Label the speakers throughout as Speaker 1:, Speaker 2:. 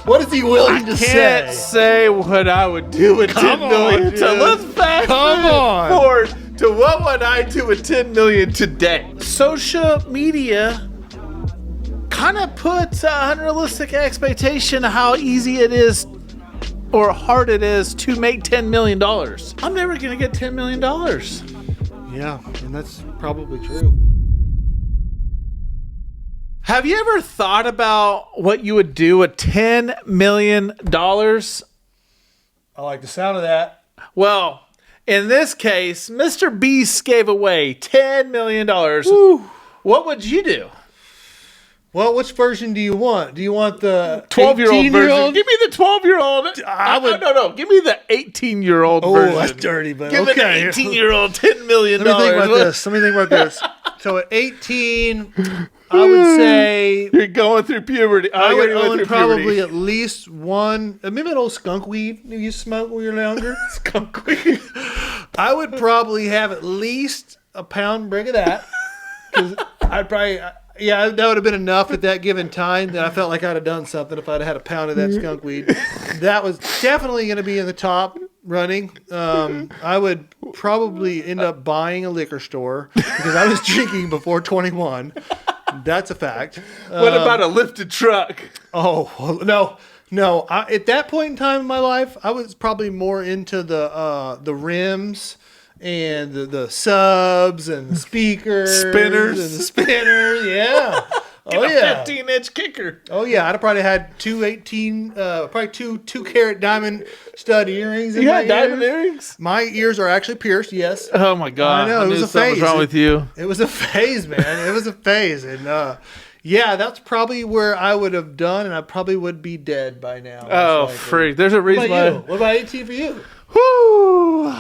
Speaker 1: What is he willing to say?
Speaker 2: Can't say what I would do with
Speaker 1: Come
Speaker 2: 10 million.
Speaker 1: on,
Speaker 2: So
Speaker 1: dude.
Speaker 2: let's fast
Speaker 1: Come on.
Speaker 2: forward to what would I do with 10 million today? Social media kind of puts an unrealistic expectation of how easy it is or hard it is to make $10 million. I'm never going to get $10 million.
Speaker 1: Yeah, and that's probably true.
Speaker 2: Have you ever thought about what you would do with $10 million?
Speaker 1: I like the sound of that.
Speaker 2: Well, in this case, Mr. Beast gave away $10 million. What would you do?
Speaker 1: Well, which version do you want? Do you want the
Speaker 2: 12-year-old version.
Speaker 1: 18-year-old?
Speaker 2: Give me the 12-year-old.
Speaker 1: I would-
Speaker 2: No. Give me the 18-year-old version.
Speaker 1: Oh, that's dirty, but
Speaker 2: Give
Speaker 1: okay.
Speaker 2: me the 18-year-old $10 million.
Speaker 1: Let me think about this. So at 18, I would say
Speaker 2: You're going through puberty.
Speaker 1: I would own
Speaker 2: through
Speaker 1: probably
Speaker 2: puberty.
Speaker 1: at least one. Remember that old skunk weed you used to smoke when you were younger?
Speaker 2: Skunk weed.
Speaker 1: I would probably have at least a pound brick of that. Because I'd probably, that would have been enough at that given time that I felt like I'd have done something if I'd had a pound of that skunk weed. That was definitely going to be in the top running. I would probably end up buying a liquor store because I was drinking before 21. That's a fact.
Speaker 2: What about a lifted truck?
Speaker 1: Oh, well, no. At that point in time in my life, I was probably more into the rims and the subs and the speakers.
Speaker 2: Spinners.
Speaker 1: And the spinners, yeah. Oh,
Speaker 2: A
Speaker 1: yeah.
Speaker 2: 15-inch kicker.
Speaker 1: Oh, yeah. I'd have probably had probably two carat diamond stud earrings in
Speaker 2: You
Speaker 1: my
Speaker 2: had diamond
Speaker 1: ears.
Speaker 2: earrings?
Speaker 1: My ears are actually pierced, yes.
Speaker 2: Oh, my God.
Speaker 1: I know, it
Speaker 2: knew
Speaker 1: was a
Speaker 2: something was
Speaker 1: phase.
Speaker 2: wrong with you.
Speaker 1: It was a phase, man. It was a phase. And, yeah, that's probably where I would have done, and I probably would be dead by now.
Speaker 2: Oh,
Speaker 1: most likely.
Speaker 2: freak. There's a
Speaker 1: What
Speaker 2: reason
Speaker 1: about you?
Speaker 2: why.
Speaker 1: What about 18 for you?
Speaker 2: Whew.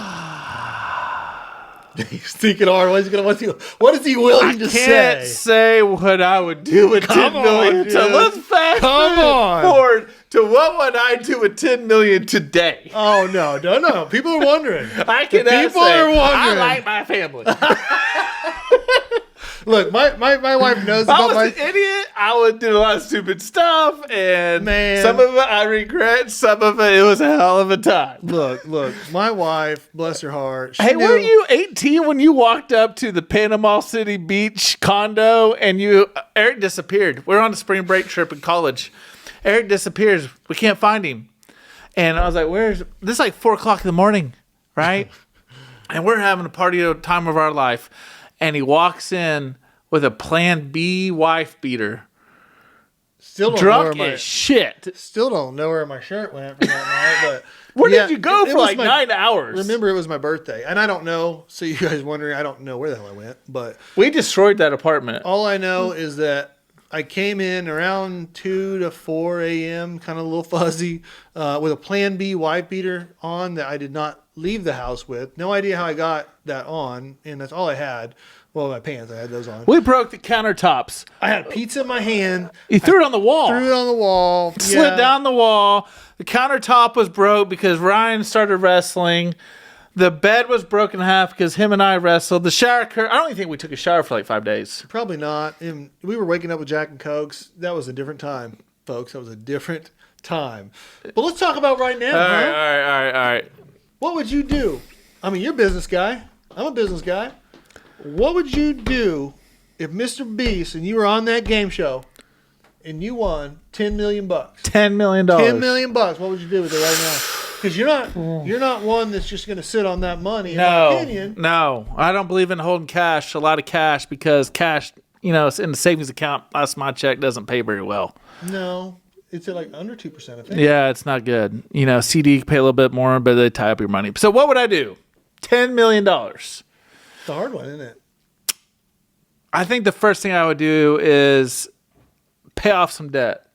Speaker 1: He's thinking hard. What is he willing to
Speaker 2: Can't
Speaker 1: say?
Speaker 2: say what I would do with
Speaker 1: Come
Speaker 2: 10 million.
Speaker 1: on,
Speaker 2: So
Speaker 1: dude.
Speaker 2: let's fast
Speaker 1: Come on.
Speaker 2: forward to what would I do with 10 million today.
Speaker 1: Oh, no. People are wondering.
Speaker 2: I can
Speaker 1: People
Speaker 2: say,
Speaker 1: are wondering.
Speaker 2: I like my family.
Speaker 1: Look, my wife knows
Speaker 2: If I
Speaker 1: about
Speaker 2: was
Speaker 1: my...
Speaker 2: an idiot, I would do a lot of stupid stuff, and
Speaker 1: Man.
Speaker 2: some of it I regret. Some of it was a hell of a time.
Speaker 1: Look, my wife, bless her heart. She
Speaker 2: Hey,
Speaker 1: knew-
Speaker 2: were you 18 when you walked up to the Panama City Beach condo and Eric disappeared? We're on a spring break trip in college. Eric disappears. We can't find him. And I was like, this is like 4 o'clock in the morning, right? And we're having a party at the time of our life. And he walks in with a Plan B wife beater.
Speaker 1: Still don't
Speaker 2: Drunk
Speaker 1: know where
Speaker 2: as shit.
Speaker 1: Still don't know where my shirt went from that night, but
Speaker 2: Where
Speaker 1: yeah,
Speaker 2: did you go
Speaker 1: it
Speaker 2: for
Speaker 1: was
Speaker 2: like
Speaker 1: my-
Speaker 2: 9 hours?
Speaker 1: Remember, it was my birthday, and I don't know. So you guys wondering, I don't know where the hell I went, but
Speaker 2: We destroyed that apartment.
Speaker 1: all I know is that I came in around 2 to 4 a.m., kind of a little fuzzy, with a Plan B wife beater on that I did not leave the house with. No idea how I got that on, and that's all I had. Well, my pants, I had those on.
Speaker 2: We broke the countertops.
Speaker 1: I had a pizza in my hand,
Speaker 2: You threw it on the wall.
Speaker 1: threw it on the wall,
Speaker 2: Slid down the wall. The countertop was broke because Ryan started wrestling. The bed was broken in half because him and I wrestled. The shower curtain. I don't even think we took a shower for like 5 days.
Speaker 1: Probably not. And we were waking up with Jack and Cokes. That was a different time, folks. That was a different time. But let's talk about right now.
Speaker 2: All
Speaker 1: huh?
Speaker 2: right.
Speaker 1: What would you do? I mean, you're a business guy. I'm a business guy. What would you do if Mr. Beast and you were on that game show and you won $10 million?
Speaker 2: $10 million.
Speaker 1: $10 million. What would you do with it right now? Because you're not one that's just going to sit on that money. In my opinion.
Speaker 2: No. I don't believe in holding cash, a lot of cash, because cash, it's in the savings account. That's my check doesn't pay very well.
Speaker 1: No, it's at like under 2%. I think.
Speaker 2: Yeah, it's not good. CD pay a little bit more, but they tie up your money. So what would I do? $10 million.
Speaker 1: It's a hard one, isn't it?
Speaker 2: I think the first thing I would do is pay off some debt.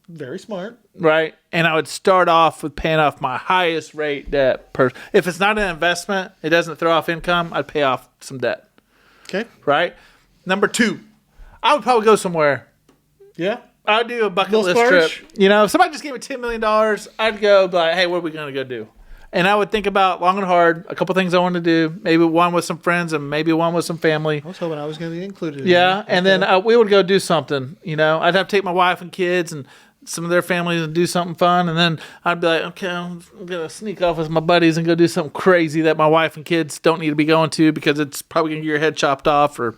Speaker 1: Very smart.
Speaker 2: Right. And I would start off with paying off my highest rate debt. If it's not an investment, it doesn't throw off income, I'd pay off some debt.
Speaker 1: Okay.
Speaker 2: Right. Number 2, I would probably go somewhere.
Speaker 1: Yeah.
Speaker 2: I'd do a bucket
Speaker 1: Little
Speaker 2: list
Speaker 1: splurge?
Speaker 2: trip. If somebody just gave me $10 million, I'd go like, hey, what are we going to go do? And I would think about long and hard a couple things I wanted to do. Maybe one with some friends and maybe one with some family.
Speaker 1: I was hoping I was going to be included.
Speaker 2: Yeah. And then we would go do something. I'd have to take my wife and kids and some of their families and do something fun. And then I'd be like, okay, I'm going to sneak off with my buddies and go do something crazy that my wife and kids don't need to be going to because it's probably going to get your head chopped off, or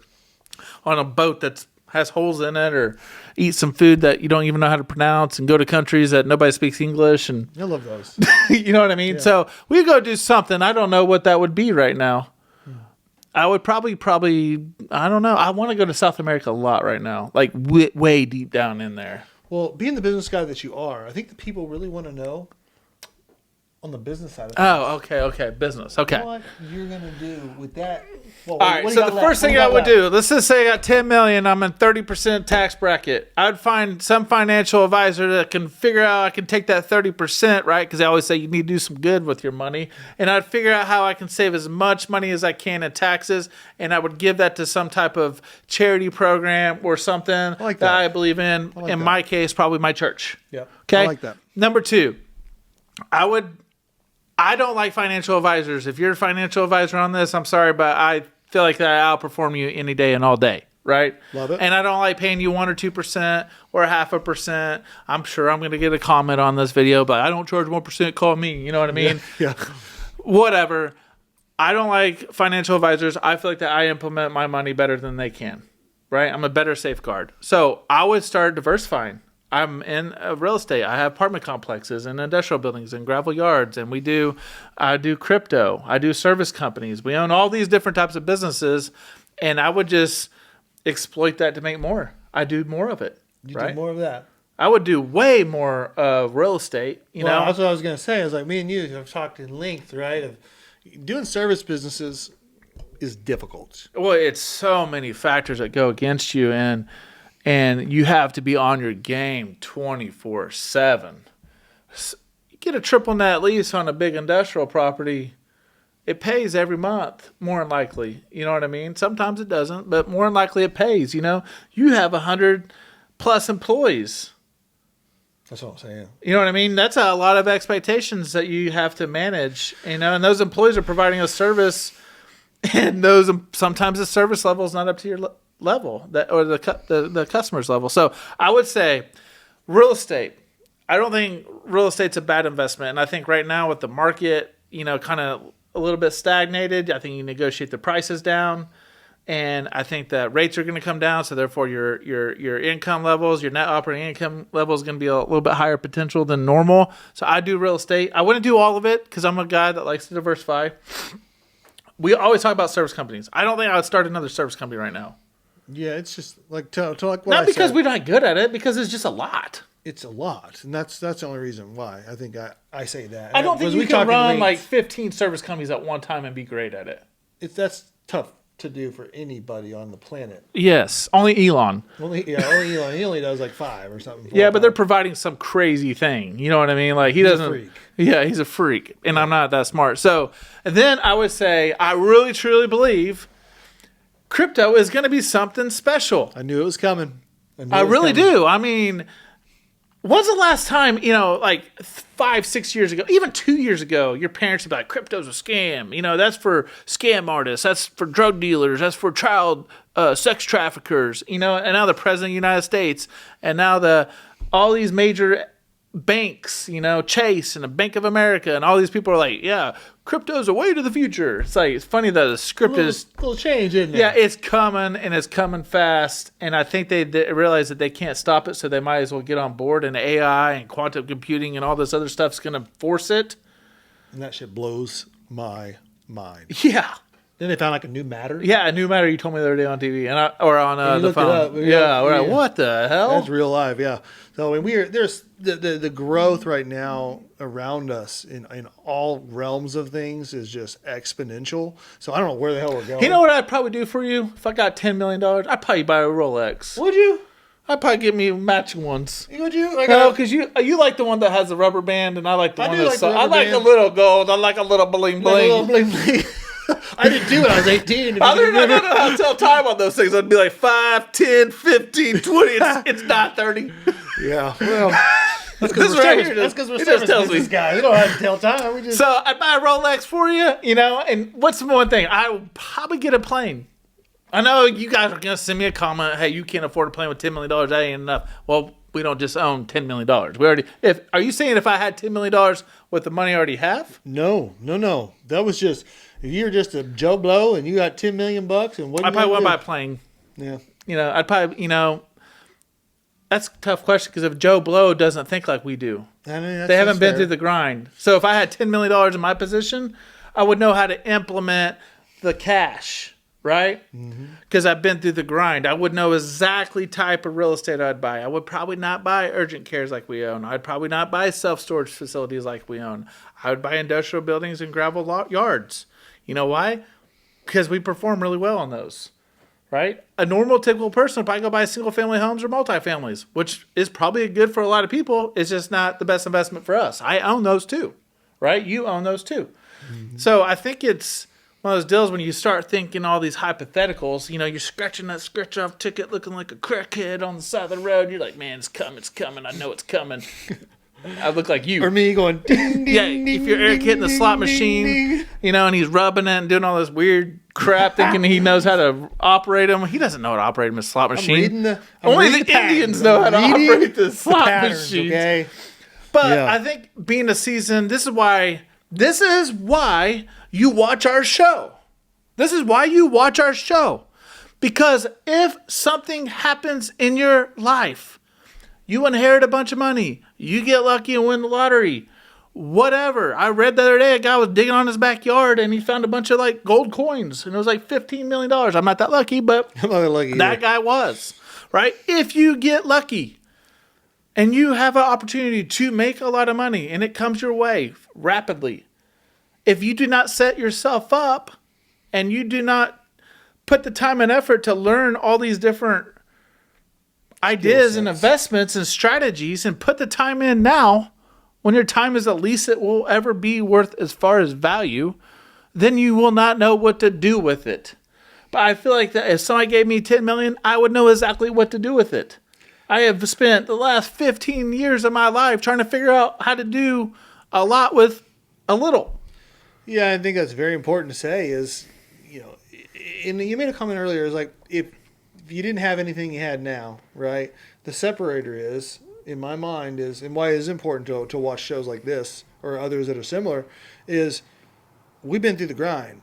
Speaker 2: on a boat that has holes in it, or eat some food that you don't even know how to pronounce, and go to countries that nobody speaks English. And
Speaker 1: I love those.
Speaker 2: you know what I mean? Yeah. So we go do something. I don't know what that would be right now. I would probably, I don't know. I want to go to South America a lot right now, like way deep down in there.
Speaker 1: Well, being the business guy that you are, I think the people really want to know on the business side of things.
Speaker 2: Oh, okay. Business. Okay.
Speaker 1: What you're going to do with that. Well,
Speaker 2: all right. So the first thing I would do, let's just say I got $10 million. I'm in 30% tax bracket. I'd find some financial advisor that can figure out I can take that 30%, right? Because I always say you need to do some good with your money. And I'd figure out how I can save as much money as I can in taxes. And I would give that to some type of charity program or something that I believe in. In my case, probably my church.
Speaker 1: Yeah.
Speaker 2: Okay.
Speaker 1: I like that.
Speaker 2: Number 2, I don't like financial advisors. If you're a financial advisor on this, I'm sorry, but I feel like that I outperform you any day and all day, right?
Speaker 1: Love it.
Speaker 2: And I don't like paying you 1 or 2% or 0.5%. I'm sure I'm going to get a comment on this video, but I don't charge 1%. Call me. You know what I mean?
Speaker 1: Yeah.
Speaker 2: Whatever. I don't like financial advisors. I feel like that I implement my money better than they can, right? I'm a better safeguard. So I would start diversifying. I'm in real estate. I have apartment complexes and industrial buildings and gravel yards, and I do crypto. I do service companies. We own all these different types of businesses, and I would just exploit that to make more. I do more of it.
Speaker 1: You do more of that.
Speaker 2: I would do way more of real estate. You know,
Speaker 1: that's what I was going to say. I was like, me and you have talked in length, right? Of doing service businesses is difficult.
Speaker 2: Well, it's so many factors that go against you, and you have to be on your game 24/7. You get a triple net lease on a big industrial property, it pays every month, more than likely. You know what I mean? Sometimes it doesn't, but more than likely it pays. You know, you have 100+ employees.
Speaker 1: That's what I'm saying.
Speaker 2: You know what I mean? That's a lot of expectations that you have to manage. You know, and those employees are providing a service, and sometimes the service level is not up to your level or the customer's level. So I would say real estate. I don't think real estate's a bad investment. And I think right now with the market, you know, kind of a little bit stagnated, I think you negotiate the prices down, and I think that rates are going to come down. So therefore your income levels, your net operating income level is going to be a little bit higher potential than normal. So I do real estate. I wouldn't do all of it because I'm a guy that likes to diversify. We always talk about service companies. I don't think I would start another service company right now.
Speaker 1: Yeah, it's just like to like what
Speaker 2: not
Speaker 1: I
Speaker 2: because
Speaker 1: said.
Speaker 2: we're not good at it, because it's just a lot.
Speaker 1: It's a lot, and that's the only reason why I think I say that.
Speaker 2: I don't think you can run like 15 service companies at one time and be great at it.
Speaker 1: That's tough to do for anybody on the planet.
Speaker 2: Yes, only Elon.
Speaker 1: Only Elon. He only does like 5 or something.
Speaker 2: Yeah, but they're providing some crazy thing. You know what I mean? Like he's doesn't. A freak. Yeah, he's a freak, and I'm not that smart. So then I would say I really truly believe crypto is going to be something special.
Speaker 1: I knew it was coming.
Speaker 2: I really do. I mean, when's the last time, you know, like 5-6 years ago, even 2 years ago, your parents would be like, crypto's a scam. You know, that's for scam artists. That's for drug dealers. That's for child sex traffickers. You know, and now the president of the United States, and now all these major banks, you know, Chase and the Bank of America, and all these people are like, yeah, crypto's a way to the future. It's like, it's funny that the script is
Speaker 1: a little change, isn't it?
Speaker 2: Yeah, it's coming, and it's coming fast, and I think they realize that they can't stop it, so they might as well get on board, and AI and quantum computing and all this other stuff's going to force it.
Speaker 1: And that shit blows my mind.
Speaker 2: Yeah.
Speaker 1: Then they found like a new matter.
Speaker 2: Yeah, a new matter. You told me the other day on TV or on the phone. We're like, what the hell?
Speaker 1: That's real life. Yeah. So I mean, there's the growth right now around us in all realms of things is just exponential. So I don't know where the hell we're going.
Speaker 2: You know what I'd probably do for you if I got $10 million? I'd probably buy a Rolex.
Speaker 1: Would you?
Speaker 2: I'd probably get me matching ones.
Speaker 1: Would you?
Speaker 2: No, because you like the one that has the rubber band, and I like the one that's. I like
Speaker 1: band.
Speaker 2: a little gold. I like a little bling bling.
Speaker 1: Like a little bling bling. I didn't do it. I was 18.
Speaker 2: I don't know how to tell time on those things. I'd be like 5, 10, 15, 20. It's not 30.
Speaker 1: Yeah. Well, that's because we're
Speaker 2: service
Speaker 1: business guys. We don't have to tell time.
Speaker 2: So I'd buy a Rolex for you, you know, and what's the one thing? I would probably get a plane. I know you guys are going to send me a comment, hey, you can't afford a plane with $10 million. That ain't enough. Well, We don't just own $10 million. We already. Are you saying if I had $10 million with the money I already have?
Speaker 1: No. That was just if you're just a Joe Blow and you got $10 million and what?
Speaker 2: I probably want to buy a plane.
Speaker 1: Yeah.
Speaker 2: I'd probably that's a tough question because if Joe Blow doesn't think like we do,
Speaker 1: I mean,
Speaker 2: they haven't been through the grind. So if I had $10 million in my position, I would know how to implement the cash, right? Because I've been through the grind. I would know exactly type of real estate I'd buy. I would probably not buy urgent cares like we own. I'd probably not buy self-storage facilities like we own. I would buy industrial buildings and gravel yards. You know why? Because we perform really well on those. Right? A normal, typical person would probably go buy single-family homes or multifamilies, which is probably good for a lot of people. It's just not the best investment for us. I own those too, right? You own those too. So I think it's one of those deals when you start thinking all these hypotheticals, you're scratching that scratch-off ticket looking like a crackhead on the side of the road. You're like, man, it's coming. I know it's coming. I look like you.
Speaker 1: Or me going, ding, ding,
Speaker 2: yeah,
Speaker 1: ding,
Speaker 2: if you're Eric hitting the slot machine, and he's rubbing it and doing all this weird crap thinking he knows how to operate them. He doesn't know how to operate a slot machine. Only the Indians know how to operate the slot machine.
Speaker 1: Okay?
Speaker 2: But I think being a seasoned, this is why you watch our show. This is why you watch our show. Because if something happens in your life, you inherit a bunch of money, you get lucky and win the lottery, whatever. I read the other day a guy was digging on his backyard and he found a bunch of like gold coins and it was like $15 million. I'm not that lucky, but
Speaker 1: I'm not that lucky
Speaker 2: that guy was, right? If you get lucky and you have an opportunity to make a lot of money and it comes your way rapidly, if you do not set yourself up and you do not put the time and effort to learn all these different ideas and investments and strategies and put the time in now, when your time is the least it will ever be worth as far as value, then you will not know what to do with it. But I feel like that if somebody gave me $10 million, I would know exactly what to do with it. I have spent the last 15 years of my life trying to figure out how to do a lot with a little.
Speaker 1: Yeah, I think that's very important to say is, and you made a comment earlier, is like if you didn't have anything you had now, right? The separator is, in my mind, and why it is important to watch shows like this or others that are similar, is we've been through the grind.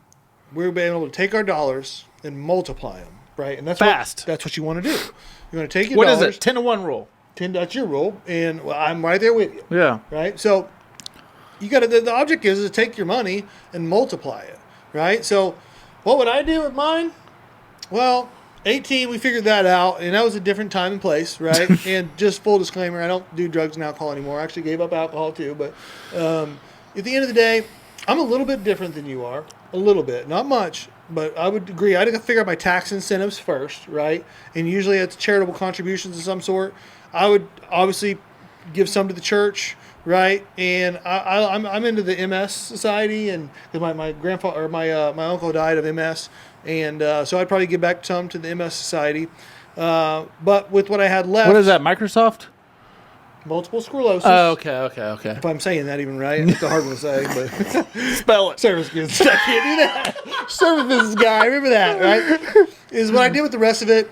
Speaker 1: We've been able to take our dollars and multiply them, right? And that's
Speaker 2: fast.
Speaker 1: That's what you want to do. You want to take your
Speaker 2: what
Speaker 1: dollars.
Speaker 2: What is it? 10-1 rule.
Speaker 1: 10. That's your rule, and I'm right there with you.
Speaker 2: Yeah.
Speaker 1: Right. So you got to. The object is to take your money and multiply it, right? So what would I do with mine? Well, 18, we figured that out, and that was a different time and place, right? And just full disclaimer, I don't do drugs and alcohol anymore. I actually gave up alcohol too, but at the end of the day, I'm a little bit different than you are. A little bit. Not much, but I would agree. I had to figure out my tax incentives first, right? And usually it's charitable contributions of some sort. I would obviously give some to the church, right? And I'm into the MS Society, and because my grandfather or my uncle died of MS. And so I'd probably give back some to the MS Society. But with what I had left...
Speaker 2: What is that, Microsoft?
Speaker 1: Multiple sclerosis.
Speaker 2: Oh, okay.
Speaker 1: If I'm saying that even right. It's a hard one to say, but...
Speaker 2: Spell it.
Speaker 1: Service goods. I can't do that. Service business guy. Remember that, right? Is what I did with the rest of it.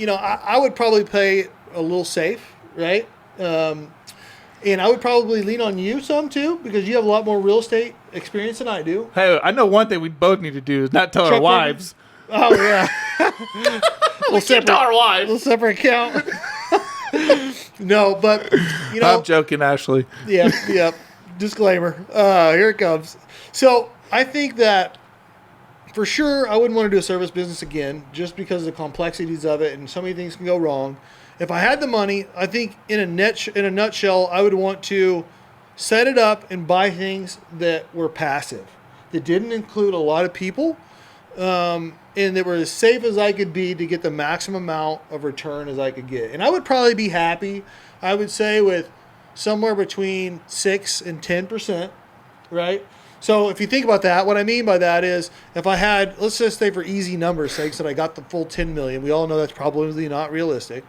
Speaker 1: I would probably play a little safe, right? And I would probably lean on you some, too, because you have a lot more real estate experience than I do.
Speaker 2: Hey, I know one thing we both need to do is not tell our wives.
Speaker 1: Oh, yeah.
Speaker 2: We can't tell our wives.
Speaker 1: Little separate account. No, but,
Speaker 2: I'm joking, Ashley.
Speaker 1: Yeah. Disclaimer. Here it comes. So, I think that, for sure, I wouldn't want to do a service business again, just because of the complexities of it, and so many things can go wrong. If I had the money, I think in a nutshell, I would want to set it up and buy things that were passive, that didn't include a lot of people, and that were as safe as I could be to get the maximum amount of return as I could get. And I would probably be happy, I would say, with somewhere between 6 and 10%, right? So if you think about that, what I mean by that is if I had, let's just say for easy numbers' sake, that I got the full 10 million. We all know that's probably not realistic.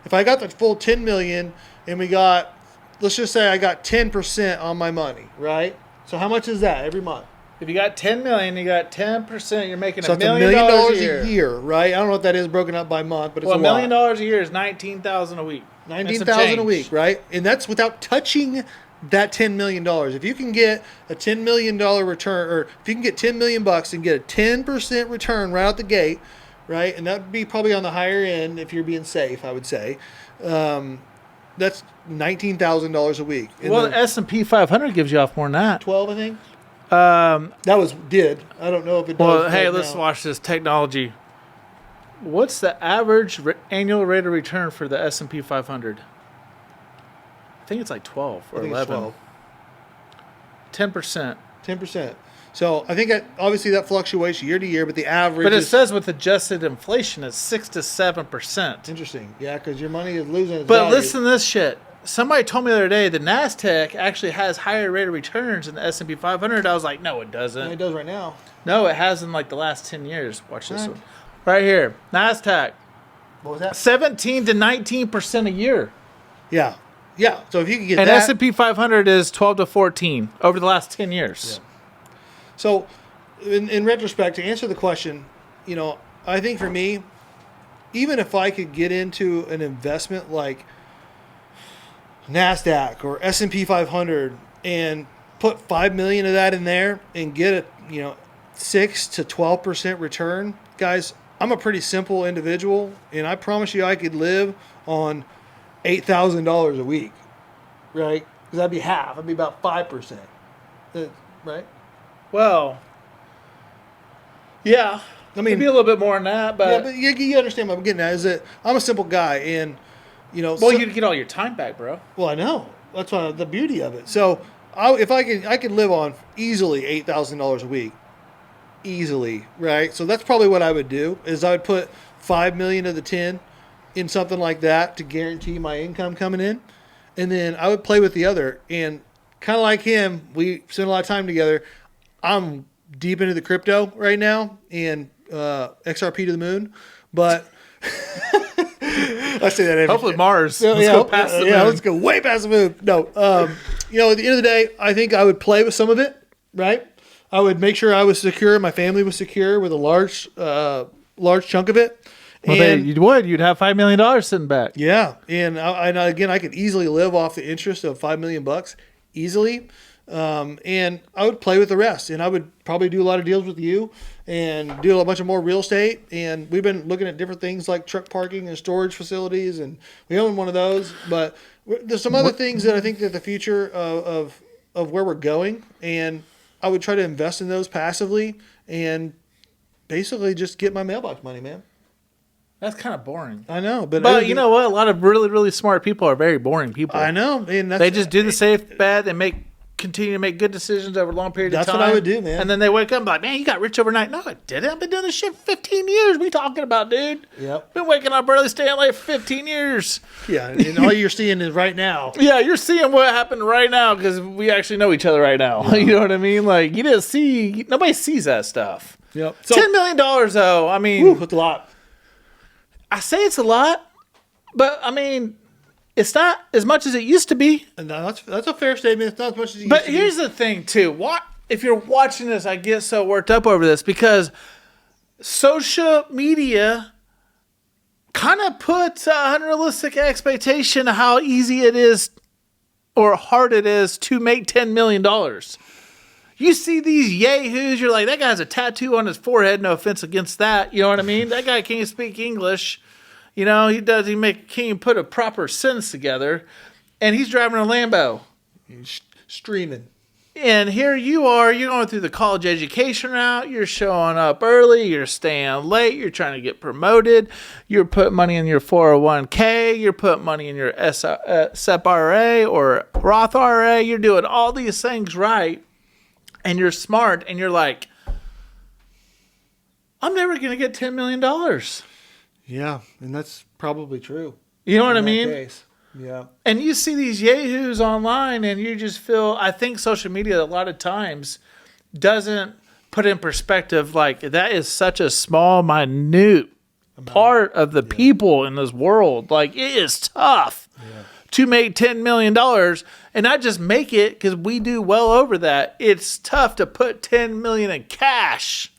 Speaker 1: If I got the full 10 million and let's just say I got 10% on my money, right? So how much is that every month?
Speaker 2: If you got 10 million, you got 10%, you're making
Speaker 1: so
Speaker 2: $1 million
Speaker 1: a year, right? I don't know what that is broken up by month, but it's
Speaker 2: $1
Speaker 1: a lot.
Speaker 2: million a year is $19,000 a week.
Speaker 1: $19,000 a week, right? And that's without touching that $10 million. If you can get a $10 million return, or if you can get $10 million and get a 10% return right out the gate, right? And that would be probably on the higher end if you're being safe, I would say. That's $19,000 a week. And
Speaker 2: Well, the S&P 500 gives you off more than that.
Speaker 1: 12, I think. That did. I don't know if it does.
Speaker 2: Well, hey,
Speaker 1: right
Speaker 2: let's
Speaker 1: now.
Speaker 2: watch this technology. What's the average annual rate of return for the S&P 500? I think it's like 12 or
Speaker 1: I think
Speaker 2: 11.
Speaker 1: it's
Speaker 2: 10%.
Speaker 1: 10%. So I think obviously that fluctuates year to year, but the average
Speaker 2: But it
Speaker 1: is
Speaker 2: says with adjusted inflation, it's 6 to 7%.
Speaker 1: interesting. Yeah, because your money is losing its
Speaker 2: But
Speaker 1: value.
Speaker 2: listen to this shit. Somebody told me the other day the NASDAQ actually has higher rate of returns than the S&P 500. I was like, no, it doesn't.
Speaker 1: And it does right now.
Speaker 2: No, it has in like the last 10 years. Watch this
Speaker 1: Right.
Speaker 2: one. Right here. NASDAQ.
Speaker 1: What was that?
Speaker 2: 17 to 19% a year.
Speaker 1: Yeah. Yeah. So if you can get
Speaker 2: And
Speaker 1: that.
Speaker 2: S&P 500 is 12 to 14 over the last 10 years.
Speaker 1: So in retrospect, to answer the question, I think for me, even if I could get into an investment like NASDAQ or S&P 500 and put $5 million of that in there and get a 6 to 12% return, guys, I'm a pretty simple individual, and I promise you I could live on $8,000 a week, right? Because that'd be half. That'd be about 5%, right?
Speaker 2: Well, yeah.
Speaker 1: I mean,
Speaker 2: Maybe a little bit more than that, but,
Speaker 1: yeah, but you understand what I'm getting at. Is that I'm a simple guy, and
Speaker 2: well, you'd get all your time back, bro.
Speaker 1: Well, I know that's the beauty of it. So, if I could live on easily $8,000 a week, easily, right? So that's probably what I would do. Is I would put $5 million of the 10 in something like that to guarantee my income coming in, and then I would play with the other. And kind of like him, we spend a lot of time together. I'm deep into the crypto right now and XRP to the moon, but I say that every
Speaker 2: Hopefully Mars.
Speaker 1: So,
Speaker 2: Let's go past the moon.
Speaker 1: let's go way past the moon. No, at the end of the day, I think I would play with some of it, right? I would make sure I was secure, my family was secure with a large chunk of it.
Speaker 2: Well, you would. You'd have $5 million sitting back.
Speaker 1: Yeah, and again, I could easily live off the interest of $5 million easily, and I would play with the rest. And I would probably do a lot of deals with you, and do a bunch of more real estate. And we've been looking at different things like truck parking and storage facilities, and we own one of those. But there's some other things that I think that the future of where we're going, and I would try to invest in those passively, and basically just get my mailbox money, man.
Speaker 2: That's kind of boring.
Speaker 1: I know,
Speaker 2: But you know what? A lot of really, really smart people are very boring people.
Speaker 1: I know, and
Speaker 2: They just do the safe bet and continue to make good decisions over a long period of time.
Speaker 1: That's what I would do, man.
Speaker 2: And then they wake up and be like, man, you got rich overnight. No, I didn't. I've been doing this shit for 15 years. What are you talking about, dude?
Speaker 1: Yep.
Speaker 2: Been waking up early, staying late for 15 years.
Speaker 1: Yeah, and all you're seeing is right now.
Speaker 2: Yeah, you're seeing what happened right now because we actually know each other right now. You know what I mean? Like, you didn't see, nobody sees that stuff.
Speaker 1: Yep.
Speaker 2: $10 million, though, I mean.
Speaker 1: Whew, that's a lot.
Speaker 2: I say it's a lot, but I mean, it's not as much as it used to be.
Speaker 1: And that's a fair statement. It's not as much as it
Speaker 2: But
Speaker 1: used to be.
Speaker 2: here's the thing, too. If you're watching this, I get so worked up over this because social media kind of puts an unrealistic expectation of how easy it is or hard it is to make $10 million. You see these yahoos, you're like, that guy has a tattoo on his forehead. No offense against that. You know what I mean? That guy can't speak English. You know, can't even put a proper sentence together. And he's driving a Lambo.
Speaker 1: Streaming.
Speaker 2: And here you are, you're going through the college education route. You're showing up early. You're staying late. You're trying to get promoted. You're putting money in your 401k. You're putting money in your SEP RA or Roth RA. You're doing all these things right. And you're smart, and you're like, I'm never going to get $10 million.
Speaker 1: Yeah, and that's probably true.
Speaker 2: You know what I
Speaker 1: in that
Speaker 2: mean?
Speaker 1: case. Yeah.
Speaker 2: And you see these yahoos online, and you just feel, I think social media a lot of times doesn't put in perspective, like, that is such a small, minute part of the people in this world. Like, it is tough to make $10 million and not just make it because we do well over that. It's tough to put $10 million in cash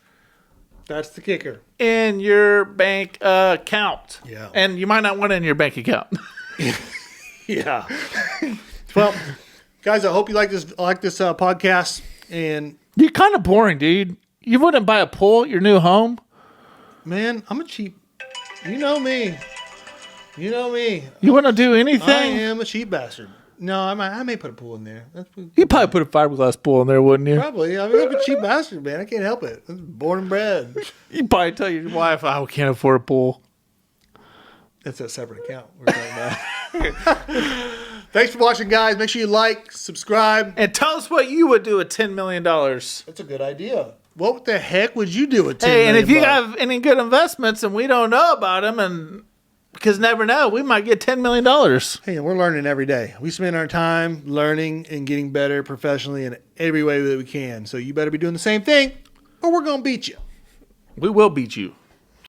Speaker 1: That's the kicker.
Speaker 2: in your bank account.
Speaker 1: Yeah.
Speaker 2: And you might not want it in your bank account.
Speaker 1: Yeah. Well, guys, I hope you like this podcast. And
Speaker 2: You're kind of boring, dude. You wouldn't buy a pool at your new home?
Speaker 1: man, I'm a cheap. You know me. You know me.
Speaker 2: You wouldn't do
Speaker 1: I
Speaker 2: anything?
Speaker 1: am a cheap bastard. No, I may put a pool in there.
Speaker 2: You'd probably put a fiberglass pool in there, wouldn't you?
Speaker 1: Probably. I mean, I'm a cheap bastard, man. I can't help it. I'm born and bred.
Speaker 2: You'd probably tell your wife, I can't afford a pool.
Speaker 1: That's a separate account we're talking about. Thanks for watching, guys. Make sure you like, subscribe.
Speaker 2: And tell us what you would do with $10 million.
Speaker 1: That's a good idea. What the heck would you do with $10
Speaker 2: Hey, and if you
Speaker 1: bucks?
Speaker 2: have any good investments and we don't know about them, and because never know, we might get $10 million.
Speaker 1: Hey, we're learning every day. We spend our time learning and getting better professionally in every way that we can. So you better be doing the same thing, or we're going to beat you.
Speaker 2: We will beat you.